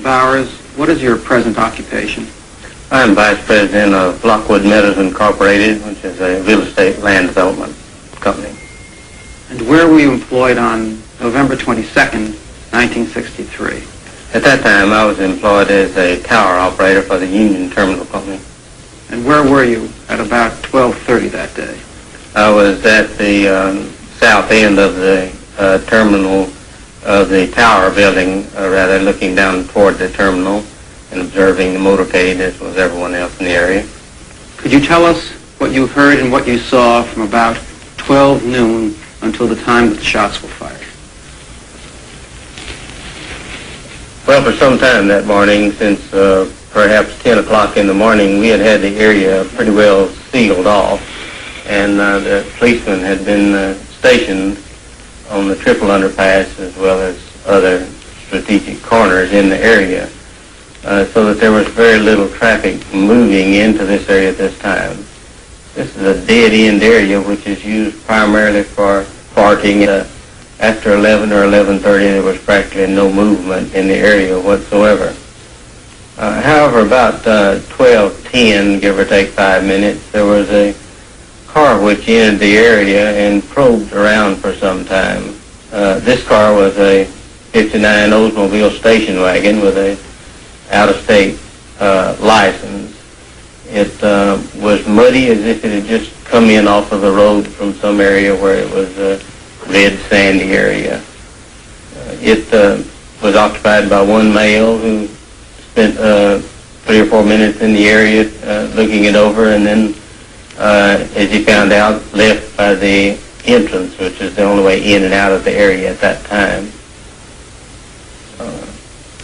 Bowers, what is your present occupation? I'm Vice President of Lockwood Meadows Incorporated, which is a real estate land development company. And where were you employed on November 22nd, 1963? At that time, I was employed as a tower operator for the Union Terminal Company. And where were you at about 12:30 that day? I was at the south end of the terminal of the tower building, rather looking down toward the terminal and observing the motorcade as was everyone else in the area. Could you tell us what you heard and what you saw from about 12 noon until the time that the shots were fired? Well, for some time that morning, since perhaps 10 o'clock in the morning, we had the area pretty well sealed off, and the policemen had been stationed on the triple underpass as well as other strategic corners in the area, so that there was very little traffic moving into this area at this time. This is a dead-end area which is used primarily for parking. After 11 or 11:30, there was practically no movement in the area whatsoever. However, about 12:10, give or take 5 minutes, there was a car which entered the area and probed around for some time. This car was a 59 Oldsmobile station wagon with a out-of-state license. It was muddy as if it had just come in off of the road from some area where it was a red sandy area. It was occupied by one male who spent 3 or 4 minutes in the area looking it over, and then, as he found out, left by the entrance, which is the only way in and out of the area at that time.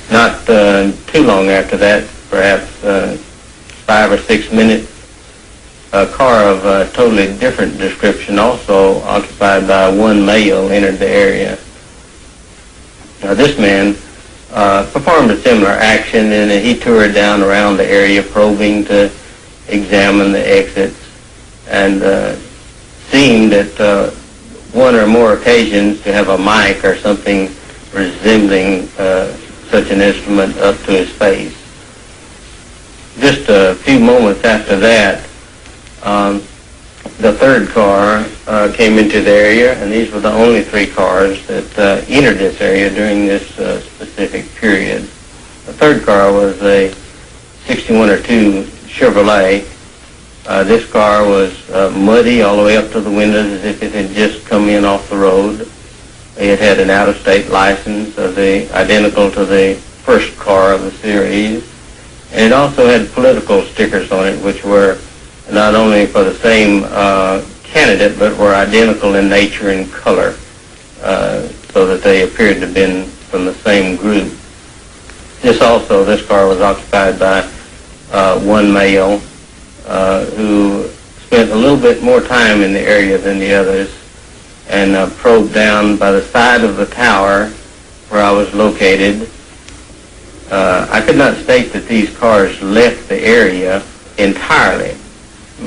Not too long after that, perhaps 5 or 6 minutes, a car of a totally different description, also occupied by one male, entered the area. Now, this man performed a similar action, and he toured down around the area probing to examine the exits, and seemed at one or more occasions to have a mic or something resembling such an instrument up to his face. Just a few moments after that, the third car came into the area, and these were the only 3 cars that entered this area during this specific period. The third car was a 61 or 2 Chevrolet. This car was muddy all the way up to the windows as if it had just come in off the road. It had an out-of-state license identical to the first car of the series, and it also had political stickers on it, which were not only for the same candidate, but were identical in nature and color, so that they appeared to have been from the same group. This car was occupied by one male who spent a little bit more time in the area than the others, and probed down by the side of the tower where I was located. I could not state that these cars left the area entirely,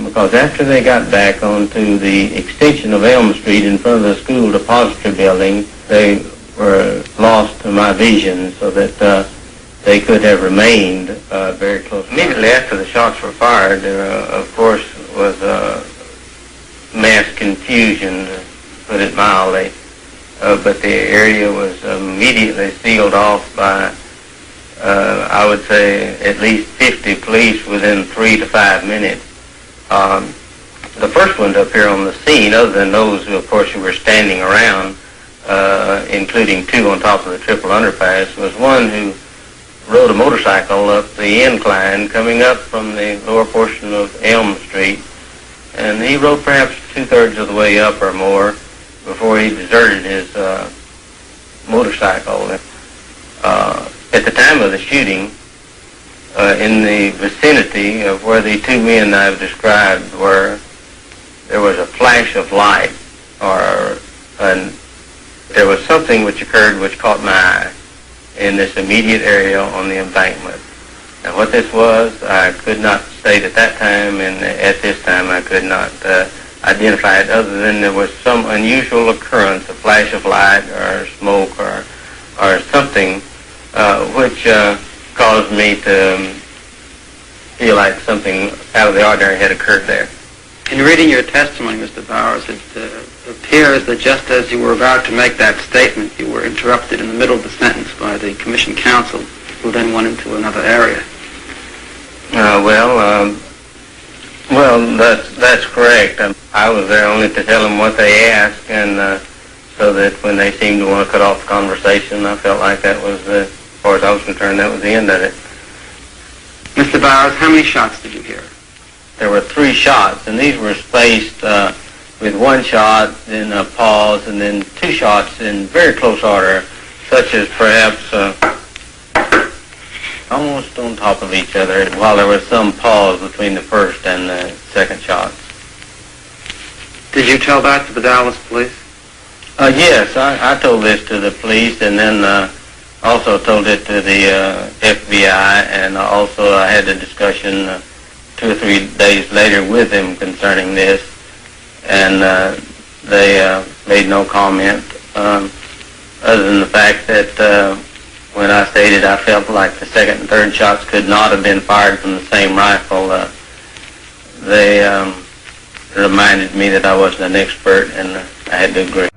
because after they got back onto the extension of Elm Street in front of the school depository building, they were lost to my vision, so that they could have remained very close. Immediately after the shots were fired, there, of course, was mass confusion, to put it mildly, but the area was immediately sealed off by, I would say, at least 50 police within 3 to 5 minutes. The first one to appear on the scene, other than those who, of course, who were standing around, including 2 on top of the triple underpass, was one who rode a motorcycle up the incline coming up from the lower portion of Elm Street, and he rode perhaps 2/3 of the way up or more before he deserted his motorcycle. At the time of the shooting, in the vicinity of where the 2 men I've described were, there was a flash of light, there was something which occurred which caught my eye in this immediate area on the embankment. Now, what this was, I could not state at that time, and at this time I could not identify it, other than there was some unusual occurrence, a flash of light or smoke or something which caused me to feel like something out of the ordinary had occurred there. In reading your testimony, Mr. Bowers, it appears that just as you were about to make that statement, you were interrupted in the middle of the sentence by the commission counsel, who then went into another area. Well, that's correct. I was there only to tell them what they asked, and so that when they seemed to want to cut off the conversation, I felt like that was, as far as I was concerned, that was the end of it. Mr. Bowers, how many shots did you hear? There were 3 shots, and these were spaced with 1 shot, then a pause, and then 2 shots in very close order, such as perhaps almost on top of each other, while there was some pause between the first and the second shots. Did you tell that to the Dallas police? Yes, I told this to the police, and then also told it to the FBI, and also I had a discussion 2 or 3 days later with them concerning this, and they made no comment other than the fact that when I stated I felt like the second and third shots could not have been fired from the same rifle, they reminded me that I wasn't an expert, and I had to agree.